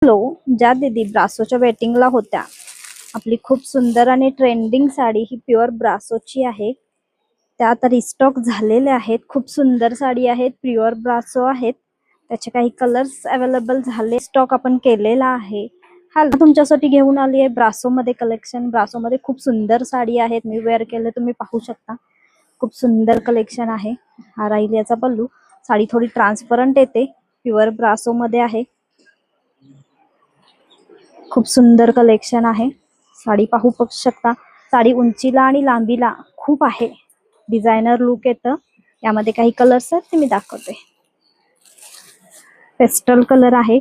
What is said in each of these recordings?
Hello, ज्या दीदी ब्रासोच्या वेटिंगला होत्या, आपली खूप सुंदर आणि ट्रेंडिंग साडी ही प्युअर ब्रासोची आहे. त्या आता रिस्टॉक झालेल्या आहेत. खूप सुंदर साडी आहेत, प्युअर ब्रासो आहेत. त्याचे काही कलर्स अवेलेबल झाले, स्टॉक आपण केलेला आहे. हा तुमच्यासाठी घेऊन आली आहे ब्रासो मध्ये कलेक्शन. ब्रासो मध्ये खूप सुंदर साडी आहेत, मी वेअर केले तुम्ही पाहू शकता. खूप सुंदर कलेक्शन आहे. हा राहील याचा पल्लू. साडी थोडी ट्रान्सपरंट येते, प्युअर ब्रासो मध्ये आहे. खूप सुंदर कलेक्शन आहे. साडी पाहू शकता. साडी उंचीला आणि लांबीला खूप आहे. डिझायनर लुक येतं. यामध्ये काही कलर्स आहेत ते मी दाखवते. पेस्टल कलर आहे.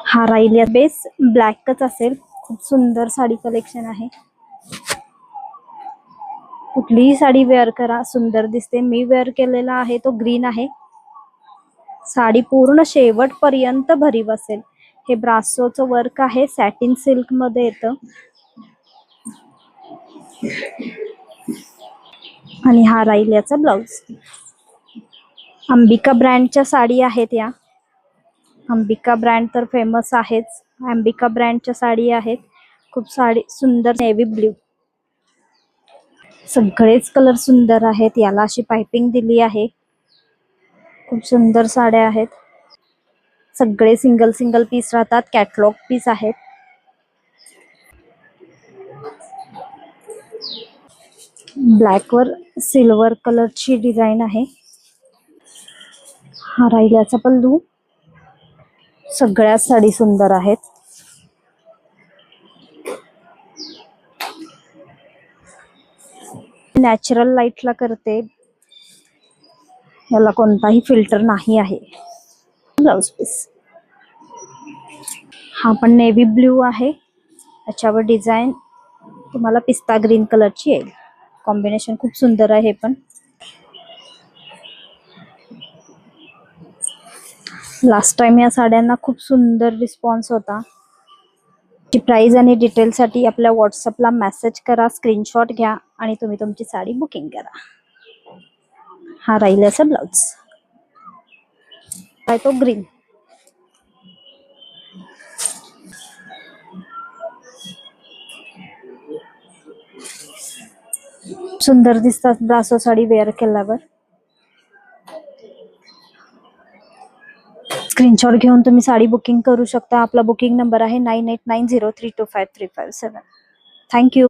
हा राहिला बेस ब्लॅकच असेल. खूप सुंदर साडी कलेक्शन आहे. कुठलीही साडी वेअर करा, सुंदर दिसते. मी वेअर केलेला आहे तो ग्रीन आहे. साडी पूर्ण शेवट पर्यंत भरीव असेल. हे ब्रासोचं वर्क आहे, सॅटिन सिल्क मध्ये येतं. आणि हा राहील याचा ब्लाउज. अंबिका ब्रँडच्या साडी आहेत या. अंबिका ब्रँड तर फेमस आहेच. अंबिका ब्रँडच्या साडी आहेत. खूप साडी सुंदर नेव्ही ब्ल्यू. सगळेच कलर सुंदर आहेत. याला अशी पाइपिंग दिली आहे. खूप सुंदर साड्या आहेत. सगळे सिंगल सिंगल पीस राहतात, कॅटलॉग पीस आहेत. ब्लॅक वर सिल्वर कलरची डिझाइन आहे. हा राहील याचा पल्लू. सगळ्या साडी सुंदर आहेत. नॅचरल लाईटला करते, याला कोणताही फिल्टर नाही आहे. Blouse piece. हा पण नेव्ही ब्ल्यू आहे. याच्यावर डिझाईन तुम्हाला पिस्ता ग्रीन कलरची येईल. कॉम्बिनेशन खूप सुंदर आहे. हे पण लास्ट टाइम या साड्यांना खूप सुंदर रिस्पॉन्स होता. ची प्राइस आणि डिटेल साठी आपल्या व्हॉट्सअपला मेसेज करा, स्क्रीनशॉट घ्या आणि तुम्ही तुमची साडी बुकिंग करा. हा राहील असा ब्लाउज आहे तो ग्रीन. सुंदर दिसतात ब्रासो साडी वेअर केल्यावर. स्क्रीनशॉट घेऊन तुम्ही साडी बुकिंग करू शकता. आपला बुकिंग नंबर आहे 9890325357. थँक्यू.